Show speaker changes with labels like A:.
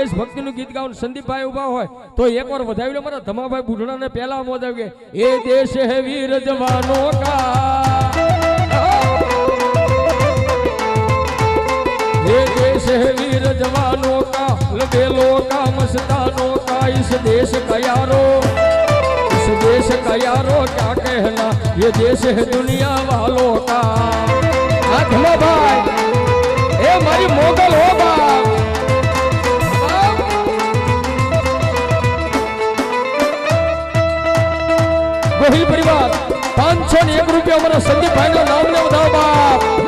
A: દેશભક્તિનું ગીત ગાવાનું સંદીપભાઈ ઉભા હોય તો એકવાર વધાવી લો મારા ધમાભાઈ બુઢડાને પહેલા મોજ આવી કે એ દેશ હે વીર જવાનો કા ये देश है वीर जवानों का लबेलों का मस्तानों का इस देश का यारो क्या कहना ये देश है दुनिया वालों का आत्मा भाई ए मारी मोगल हो बाप गोहिल परिवार 501 रुपया हमारा संदीप भाई का नाम ले बताओ बाप